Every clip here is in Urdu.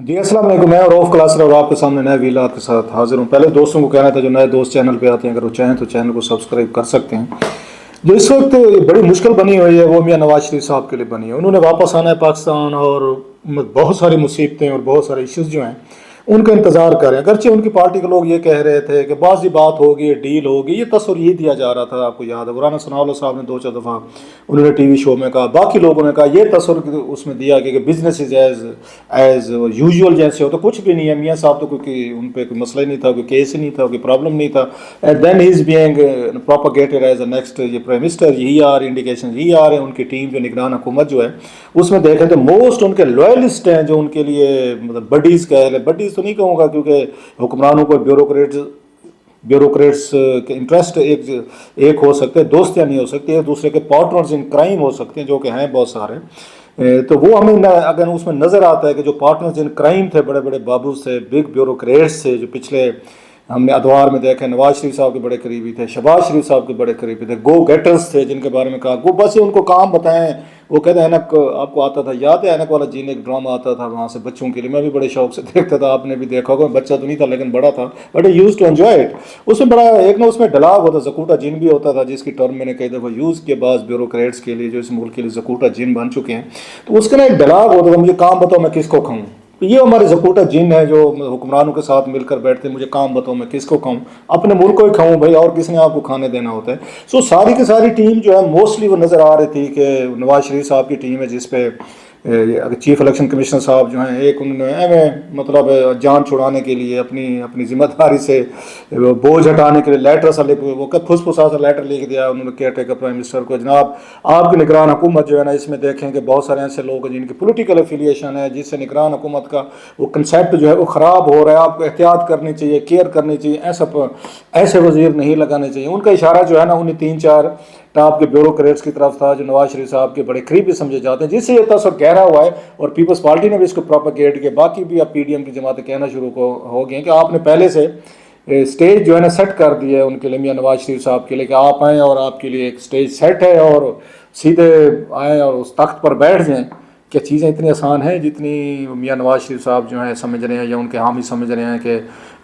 جی السلام علیکم، میں رؤف کلاسر اور آپ کے سامنے نئے ویلاگ کے ساتھ حاضر ہوں۔ پہلے دوستوں کو کہنا تھا جو نئے دوست چینل پہ آتے ہیں اگر وہ چاہیں تو چینل کو سبسکرائب کر سکتے ہیں۔ جو اس وقت بڑی مشکل بنی ہوئی ہے وہ میاں نواز شریف صاحب کے لیے بنی ہے۔ انہوں نے واپس آنا ہے پاکستان اور بہت ساری مصیبتیں اور بہت سارے ایشوز جو ہیں ان کا انتظار کریں۔ اگرچہ ان کی پارٹی کے لوگ یہ کہہ رہے تھے کہ بعض بات ہوگی، ڈیل ہوگی، یہ تصور یہ دیا جا رہا تھا۔ آپ کو یاد ہے مولانا ثناء اللہ صاحب نے دو چار دفعہ انہوں نے ٹی وی شو میں کہا، باقی لوگوں نے کہا، یہ تصور اس میں دیا کہ بزنس از ایز یوزول جیسے ہو تو کچھ بھی نہیں ہے۔ میاں صاحب تو کوئی ان پہ کوئی مسئلہ ہی نہیں تھا، کوئی کیس ہی نہیں تھا، کوئی پرابلم نہیں تھا۔ Then he is being propagated as a next یہ پرائم منسٹر، یہی آ رہے انڈیکیشن، یہی آ رہے ہیں۔ ان کی ٹیم جو نگران حکومت جو ہے اس میں دیکھیں تو موسٹ ان کے لوئلسٹ ہیں جو ان کے لیے مطلب بڈیز کہہ لیں، بڈیز تو نہیں کہوں گا کیونکہ حکمرانوں کو بیوروکریٹس کے انٹرسٹ ایک ہو سکتے ہیں، دوستیاں نہیں ہو سکتی، ایک دوسرے کے پارٹنرز ان کرائم ہو سکتے ہیں جو کہ ہیں بہت سارے۔ تو وہ ہمیں اگر اس میں نظر آتا ہے کہ جو پارٹنرز ان کرائم تھے، بڑے بڑے بابوز تھے، بگ بیوروکریٹس تھے، جو پچھلے ہم نے ادوار میں دیکھا، نواز شریف صاحب کے بڑے قریبی تھے، شہباز شریف صاحب کے بڑے قریبی تھے، گو گیٹرز تھے جن کے بارے میں کہا وہ بس ان کو کام بتائیں۔ وہ کہتے ہیں اینک آپ کو آتا تھا، یاد ہے اینک والا جین ایک ڈرامہ آتا تھا وہاں سے بچوں کے لیے، میں بھی بڑے شوق سے دیکھتا تھا، آپ نے بھی دیکھا ہوگا، بچہ تو نہیں تھا لیکن بڑا تھا، but I used to enjoy it. اس میں بڑا ایک نا اس میں ڈلاگ ہوتا، زکوٹا جن بھی ہوتا تھا جس کی ٹرم میں نے کئی دفعہ یوز کیا بعض بیوروکریٹس کے لیے جو اس ملک کے لیے زکوٹا جن بن چکے ہیں۔ تو اس کا نا ایک ڈلاگ ہوتا تھا، مجھے کام بتاؤ میں کس کو کھاؤں۔ یہ ہمارے زکوٹا جن ہے جو حکمرانوں کے ساتھ مل کر بیٹھتے ہیں، مجھے کام بتاؤ میں کس کو کھاؤں، اپنے ملک کو ہی کھاؤں بھائی، اور کس نے آپ کو کھانے دینا ہوتا ہے۔ سو ساری کی ساری ٹیم جو ہے موسٹلی وہ نظر آ رہی تھی کہ نواز شریف صاحب کی ٹیم ہے جس پہ چیف الیکشن کمشنر صاحب جو ہیں ایک انہوں نے مطلب جان چھڑانے کے لیے اپنی ذمہ داری سے بوجھ ہٹانے کے لیے لیٹر سا وہ پھس پھسا سا لیٹر لکھ دیا انہوں نے کیئر ٹیکر پرائم منسٹر کو، جناب آپ کی نگران حکومت جو ہے نا اس میں دیکھیں کہ بہت سارے ایسے لوگ ہیں جن کی پولیٹیکل افیلیشن ہے جس سے نگران حکومت کا وہ کنسیپٹ جو ہے وہ خراب ہو رہا ہے، آپ کو احتیاط کرنی چاہیے، کیئر کرنی چاہیے، ایسے وزیر نہیں لگانے چاہیے۔ ان کا اشارہ جو ہے نا انہیں تین چار ٹاپ کے بیوروکریٹس کی طرف تھا جو نواز شریف صاحب کے بڑے قریبی سمجھے جاتے ہیں، جس سے یہ تصور گہرا ہوا ہے۔ اور پیپلز پارٹی نے بھی اس کو پروپیگیٹ کیا، باقی بھی اب پی ڈی ایم کی جماعتیں کہنا شروع ہو گئی ہیں کہ آپ نے پہلے سے اسٹیج جو ہے نا سیٹ کر دی ہے ان کے لیے، میاں نواز شریف صاحب کے لیے، کہ آپ آئیں اور آپ کے لیے ایک اسٹیج سیٹ ہے اور سیدھے آئیں اور اس تخت پر بیٹھ جائیں۔ کیا چیزیں اتنی آسان ہیں جتنی میاں نواز شریف صاحب جو ہیں سمجھ رہے ہیں یا ان کے حامی سمجھ رہے ہیں کہ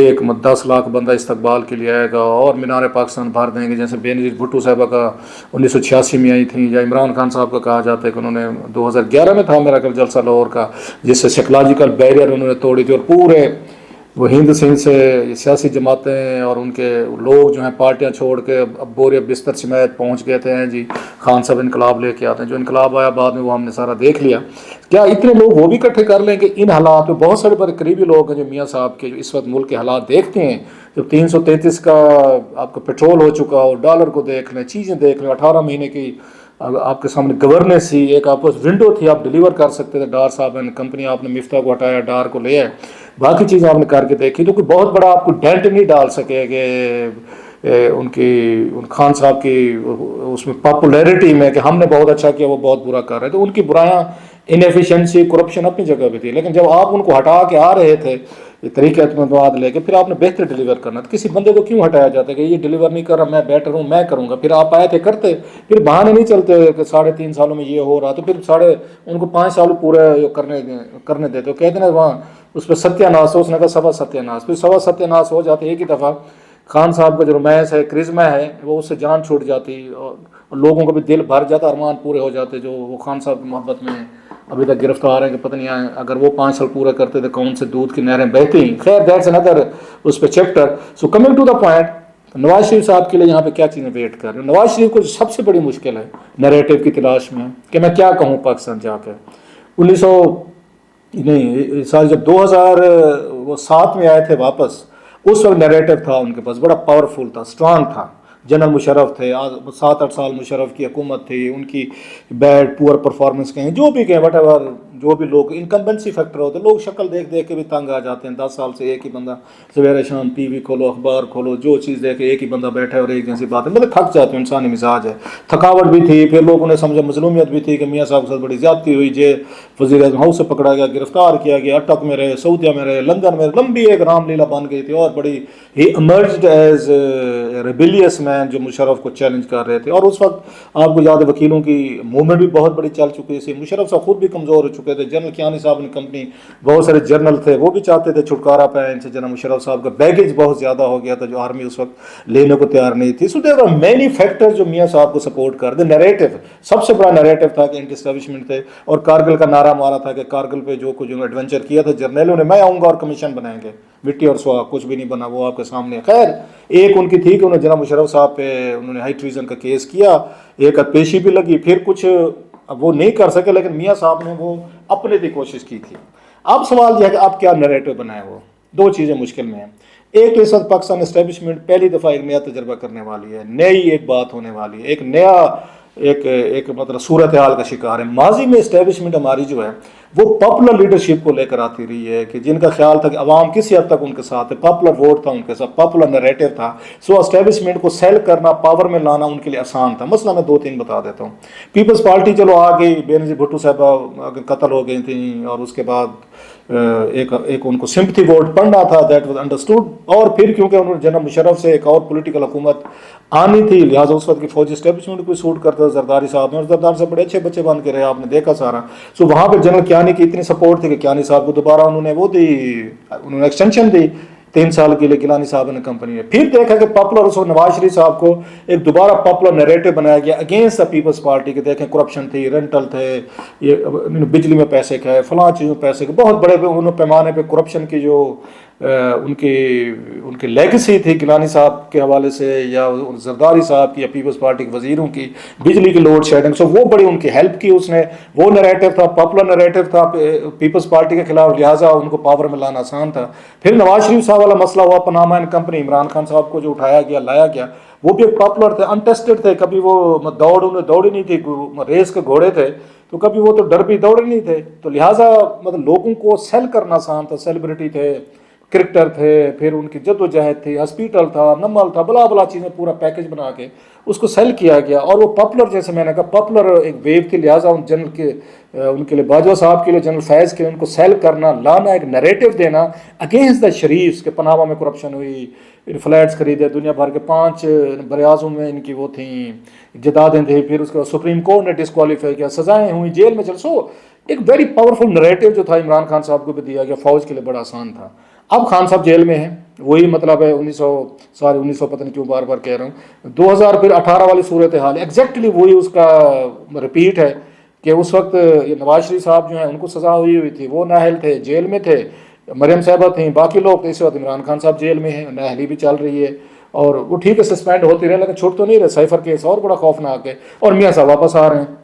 ایک 10 لاکھ بندہ استقبال کے لیے آئے گا اور مینار پاکستان بھر دیں گے، جیسے بے نظیر بھٹو صاحبہ کا 1986 میں آئی تھیں، یا عمران خان صاحب کا کہا جاتا ہے کہ انہوں نے 2011 میں تھا میرا کل جلسہ لاہور کا، جس سے سائیکلوجیکل بیریئر انہوں نے توڑی تھی، اور پورے وہ ہند سندھ سے سیاسی جماعتیں اور ان کے لوگ جو ہیں پارٹیاں چھوڑ کے اب بورے بستر سمیت پہنچ گئے تھے جی خان صاحب انقلاب لے کے آتے ہیں۔ جو انقلاب آیا بعد میں وہ ہم نے سارا دیکھ لیا۔ کیا اتنے لوگ وہ بھی اکٹھے کر لیں کہ ان حالات میں بہت سارے بڑے قریبی لوگ ہیں جو میاں صاحب کے جو اس وقت ملک کے حالات دیکھتے ہیں، جب 333 کا آپ کا پیٹرول ہو چکا ہو، ڈالر کو دیکھ لیں، چیزیں دیکھ لیں، 18 مہینے کی آپ کے سامنے گورننس تھی، ایک آپ کو ونڈو تھی، آپ ڈیلیور کر سکتے تھے، ڈار صاحب نے کمپنی آپ نے مفتاح کو ہٹایا، ڈار کو لے آئے، باقی چیزیں آپ نے کر کے دیکھی، تو کوئی بہت بڑا آپ کو ڈینٹ نہیں ڈال سکے کہ ان خان صاحب کی اس میں پاپولیرٹی میں کہ ہم نے بہت اچھا کیا وہ بہت برا کر رہے تھے۔ ان کی برائیاں انیفیشنسی کرپشن اپنی جگہ پہ تھی، لیکن جب آپ ان کو ہٹا کے آ رہے تھے طریقہ اعتماد لے کے، پھر آپ نے بہتر ڈیلیور کرنا تھا۔ کسی بندے کو کیوں ہٹایا جاتا ہے کہ یہ ڈیلیور نہیں کر رہا، میں بیٹر ہوں، میں کروں گا، پھر آپ آئے تھے کرتے، پھر بہانے نہیں چلتے کہ 3.5 سالوں میں یہ ہو رہا، تو پھر ان کو 5 سال پورے کرنے دیتے، کہتے ہیں وہاں اس پہ ستیہ ناس ہو، اس نے کہا سوا ستیہ ناس، پھر سوا ستیہ ناس ہو جاتے ایک ہی دفعہ۔ خان صاحب کا جو رومانس ہے، کرزما ہے، وہ اس سے جان چھوٹ جاتی اور لوگوں کو بھی دل بھر جاتا، ارمان پورے ہو جاتے جو وہ خان صاحب کی محبت میں ابھی تک گرفتار ہیں کہ پتہ نہیں آئے، اگر وہ 5 سال پورے کرتے تھے کون سے دودھ کی نہریں بہتی ہیں۔ خیر دیٹس another اس پہ chapter. So coming to the point, Nawaz Sharif صاحب کے لیے یہاں پہ کیا چیزیں ویٹ کر رہے ہیں۔ نواز شریف کو سب سے بڑی مشکل ہے نیریٹو کی تلاش میں کہ میں کیا کہوں پاکستان جا کے۔ 1900 نہیں سال جب 2007 میں آئے تھے واپس، اس وقت نیریٹو تھا ان کے پاس، بڑا پاورفل تھا، اسٹرانگ تھا۔ جنرل مشرف تھے، 7-8 سال مشرف کی حکومت تھی، ان کی بیڈ پور پرفارمنس کہیں جو بھی کہیں وٹ ایور، جو بھی لوگ انکمبنسی فیکٹر ہوتے ہیں، لوگ شکل دیکھ دیکھ کے بھی تنگ آ جاتے ہیں۔ 10 سال سے ایک ہی بندہ، سویرے شام ٹی وی کھولو، اخبار کھولو، جو چیز دیکھے ایک ہی بندہ بیٹھا ہے اور ایک جیسی بات ہے، مطلب تھک جاتے ہیں، انسانی مزاج ہے۔ تھکاوٹ بھی تھی، پھر لوگوں نے سمجھا مظلومیت بھی تھی کہ میاں صاحب کے ساتھ بڑی زیادتی ہوئی، وزیر اعظم ہاؤس سے پکڑا گیا، گرفتار کیا گیا، اٹک میں رہے، سعودیہ میں رہے، لندن میں، لمبی ایک رام لیلا بن گئی تھی، اور بڑی ہی ایمرجڈ ایز ریبیلیس مین جو مشرف کو چیلنج کر رہے تھے. اور اس وقت آپ کو یاد ہے وکیلوں کی موومنٹ بھی بہت بڑی چل چکی تھی. مشرف صاحب خود بھی کمزور ہو چکے تھے. جنرل کیانی صاحب نے کمپنی بہت سارے جنرل تھے وہ بھی چاہتے تھے چھٹکارا پائیں ان سے. جنرل مشرف صاحب کا بیگیج بہت زیادہ ہو گیا تھا جو آرمی اس وقت لینے کو تیار نہیں تھی. سو دیر آر مینی فیکٹر جو میاں صاحب کو سپورٹ کر دے. نیریٹو سب سے بڑا نیریٹو تھا کہ اینٹی اسٹیبلشمنٹ تھے اور کارگل کا نعرہ مارا تھا کہ کارگل پہ جو کچھ ایڈونچر کیا تھا جرنیلوں نے, میں آؤں گا اور کمیشن بنائیں گے. مٹی اور سوا کچھ بھی نہیں بنا, وہ آپ کے سامنے. خیر ایک ان کی تھی کہ انہوں نے جناب مشرف صاحب پہ انہوں نے ہائی ٹریزن کا کیس کیا, ایک پیشی بھی لگی, پھر کچھ وہ نہیں کر سکے لیکن میاں صاحب نے وہ اپنے بھی کوشش کی تھی. اب سوال یہ ہے کہ آپ کیا نیریٹو بنائے. وہ دو چیزیں مشکل میں ہیں. ایک تو اس وقت پاکستان اسٹیبلشمنٹ پہلی دفعہ ایک نیا تجربہ کرنے والی ہے, نئی ایک بات ہونے والی ہے, ایک نیا ایک مطلب صورتحال کا شکار ہے. ماضی میں اسٹیبلشمنٹ ہماری جو ہے وہ پاپولر لیڈرشپ کو لے کر آتی رہی ہے کہ جن کا خیال تھا کہ عوام کسی حد تک ان کے ساتھ ہے, پاپولر ووٹ تھا ان کے ساتھ, پاپولر نیریٹو تھا. سو اسٹیبلشمنٹ کو سیل کرنا, پاور میں لانا ان کے لیے آسان تھا. مثلا میں 2-3 بتا دیتا ہوں. پیپلز پارٹی چلو آ گئی, بے نظیر بھٹو صاحبہ قتل ہو گئی تھیں اور اس کے بعد ایک ان کو سمپتھی ووٹ پڑھنا تھا, دیٹ واز انڈرسٹوڈ. اور پھر کیونکہ انہوں نے جناب مشرف سے ایک اور پولیٹیکل حکومت آنی تھی لہٰذا اس وقت کی فوجی اسٹیبلشمنٹ کو سوٹ کرتا تھا زرداری صاحب نے, اور زرداری صاحب بڑے اچھے بچے بن کے رہے, آپ نے دیکھا سارا. سو وہاں پہ جنرل کیانی کی اتنی سپورٹ تھی کہ کیانی صاحب کو دوبارہ انہوں نے وہ دی, انہوں نے ایکسٹینشن دی 3 سال کے لیے گیلانی صاحب نے کمپنی میں. پھر دیکھا کہ پاپولر اس وقت نواز شریف صاحب کو ایک دوبارہ پاپولر نیریٹو بنایا گیا اگینسٹ دا پیپلز پارٹی کے. دیکھیں کرپشن تھی, رینٹل تھے, یہ بجلی میں پیسے کھائے, فلاں چیزوں میں پیسے کے, بہت بڑے پیمانے پہ کرپشن کی جو ان کی لیگسی تھی گیلانی صاحب کے حوالے سے یا زرداری صاحب کی یا پیپلز پارٹی کے وزیروں کی, بجلی کی لوڈ شیڈنگ, سو وہ بڑی ان کی ہیلپ کی اس نے. وہ نیریٹو تھا, پاپولر نیریٹو تھا پیپلز پارٹی کے خلاف, لہٰذا ان کو پاور میں لانا آسان تھا. پھر نواز شریف صاحب والا مسئلہ ہوا, Panama and company, Imran Khan صاحب کو جو اٹھایا گیا لایا گیا, وہ بھی ایک پاپولر تھے, انٹیسٹڈ تھے, کبھی وہ انہیں دوڑی نہیں تھی, ریس کے گھوڑے تھے تو کبھی وہ تو ڈر بھی دوڑے نہیں تھے. تو لہٰذا مطلب لوگوں کو سیل کرنا آسان تھا. سیلیبریٹی تھے, کرکٹر تھے, پھر ان کی جد و جہد تھی, ہاسپیٹل تھا, نمل تھا, بلا بلا چیزیں پورا پیکج بنا کے اس کو سیل کیا گیا. اور وہ پاپولر, جیسے میں نے کہا پاپولر ایک ویو تھی, لہٰذا ان جنرل کے ان کے لیے باجوہ صاحب کے لیے, جنرل فیض کے لیے ان کو سیل کرنا, لانا, ایک نیریٹو دینا اگینسٹ دا شریفس کہ پناما میں کرپشن ہوئی, فلیٹس خریدے دنیا بھر کے, 5 براعظموں میں ان کی وہ تھیں جدادیں تھیں, پھر اس کے بعد سپریم کورٹ نے ڈسکوالیفائی کیا, سزائیں ہوئیں, جیل میں چل. سو ایک ویری پاورفل نیریٹو جو تھا عمران خان صاحب کو بھی دیا گیا, فوج کے لیے بڑا آسان تھا. اب خان صاحب جیل میں ہیں, وہی مطلب ہے 1900 پتہ نہیں کیوں بار بار کہہ رہا ہوں, 2018 والی صورتحال ایگزیکٹلی وہی اس کا رپیٹ ہے کہ اس وقت یہ نواز شریف صاحب جو ہیں ان کو سزا ہوئی تھی, وہ نااہل تھے, جیل میں تھے, مریم صاحبہ تھیں, باقی لوگ. اس وقت عمران خان صاحب جیل میں ہیں, نااہلی بھی چل رہی ہے, اور وہ ٹھیک ہے سسپینڈ ہوتی رہے لیکن چھوٹ تو نہیں رہے. سائفر کیس اور بڑا خوفناک ہے, اور میاں صاحب واپس آ رہے ہیں.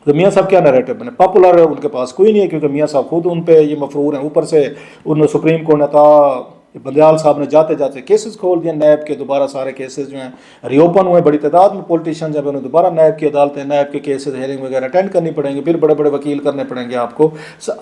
تو میاں صاحب کیا نیریٹو بنے, پاپولر ان کے پاس کوئی نہیں ہے کیونکہ میاں صاحب خود ان پہ یہ مفرور ہیں. اوپر سے ان سپریم کورٹ نے بندیال صاحب نے جاتے جاتے کیسز کھول دیے نیب کے, دوبارہ سارے کیسز جو ہیں ری اوپن ہوئے. بڑی تعداد میں پولیٹیشین جب انہیں دوبارہ نیب کی عدالتیں, نیب کے کیسز ہیئرنگ وغیرہ اٹینڈ کرنی پڑیں گے, پھر بڑے بڑے وکیل کرنے پڑیں گے آپ کو.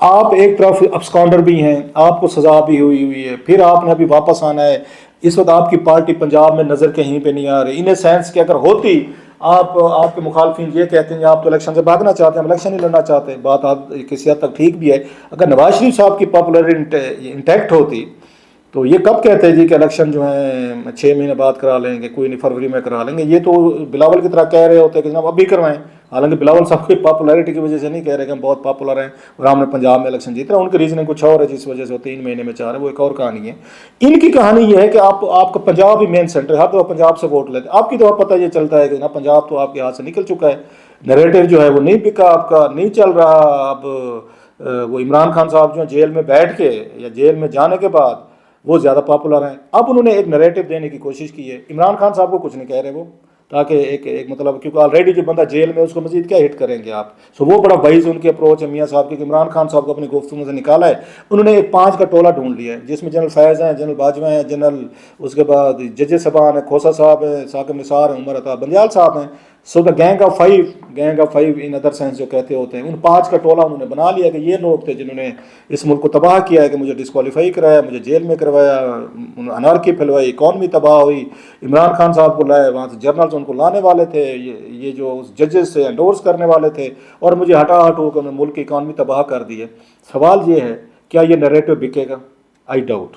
آپ ایک طرف ابسکانڈر بھی ہیں, آپ کو سزا بھی ہوئی ہے, پھر آپ نے ابھی واپس آنا ہے. اس وقت آپ کی پارٹی پنجاب میں نظر کہیں پہ نہیں آ رہی. ان اے سینس کہ اگر ہوتی, آپ کے مخالفین یہ کہتے ہیں آپ تو الیکشن سے بھاگنا چاہتے ہیں, ہم الیکشن نہیں لڑنا چاہتے, بات آپ کسی حد تک ٹھیک بھی ہے. اگر نواز شریف صاحب کی پاپولرٹی انٹیکٹ ہوتی تو یہ کب کہتے ہیں جی کہ الیکشن جو ہیں 6 مہینے بعد کرا لیں گے, کوئی نہیں فروری میں کرا لیں گے. یہ تو بلاول کی طرح کہہ رہے ہوتے کہ جناب اب بھی کروائیں, حالانکہ بلاول صاحب کی پاپولیرٹی کی وجہ سے نہیں کہہ رہے کہ ہم بہت پاپولر ہیں اور ہم نے پنجاب میں الیکشن جیت رہے ہیں. ان کی ریزننگ کچھ اور ہے جس وجہ سے وہ 3 مہینے میں چاہ رہے ہیں, وہ ایک اور کہانی ہے. ان کی کہانی یہ ہے کہ آپ کا پنجاب ہی مین سینٹر ہے, ہر دفعہ پنجاب سے ووٹ لیتے. آپ کی دفعہ پتہ یہ چلتا ہے کہ جناب پنجاب تو آپ کے ہاتھ سے نکل چکا ہے, نیریٹو جو ہے وہ نہیں بکا, آپ کا نہیں چل رہا. اب وہ عمران خان صاحب جو ہیں جیل میں بیٹھ کے یا جیل میں جانے کے بعد وہ زیادہ پاپولر ہیں. اب انہوں نے ایک نیریٹو دینے کی کوشش کی ہے. عمران خان صاحب کو کچھ نہیں کہہ رہے وہ, تاکہ ایک مطلب کیونکہ آلریڈی جو بندہ جیل میں اس کو مزید کیا ہٹ کریں گے آپ. سو وہ بڑا وائز ان کی اپروچ ہے میاں صاحب کی کہ عمران خان صاحب کو اپنی گفتگو سے نکالا ہے. انہوں نے ایک 5 کا ٹولہ ڈھونڈ لیا ہے جس میں جنرل فیض ہیں, جنرل باجوہ ہیں, جنرل اس کے بعد جج صاحبان ہیں, کھوسا صاحب ہیں, ثاقب نثار ہیں, عمر عطا بندیال صاحب ہیں. So the gang of 5 in other sense جو کہتے ہوتے ہیں, ان 5 کا ٹولہ انہوں نے بنا لیا کہ یہ لوگ تھے جنہوں نے اس ملک کو تباہ کیا ہے, کہ مجھے ڈسکوالیفائی کرایا, مجھے جیل میں کروایا, انارکی پھیلوائی, اکانومی تباہ ہوئی. عمران خان صاحب کو لائے, وہاں سے جرنلز ان کو لانے والے تھے, یہ جو ججز سے انڈورس کرنے والے تھے, اور مجھے ہٹو کہ ملک کی اکانومی تباہ کر دی ہے. سوال یہ ہے کیا یہ نیریٹو بکے گا؟ I doubt.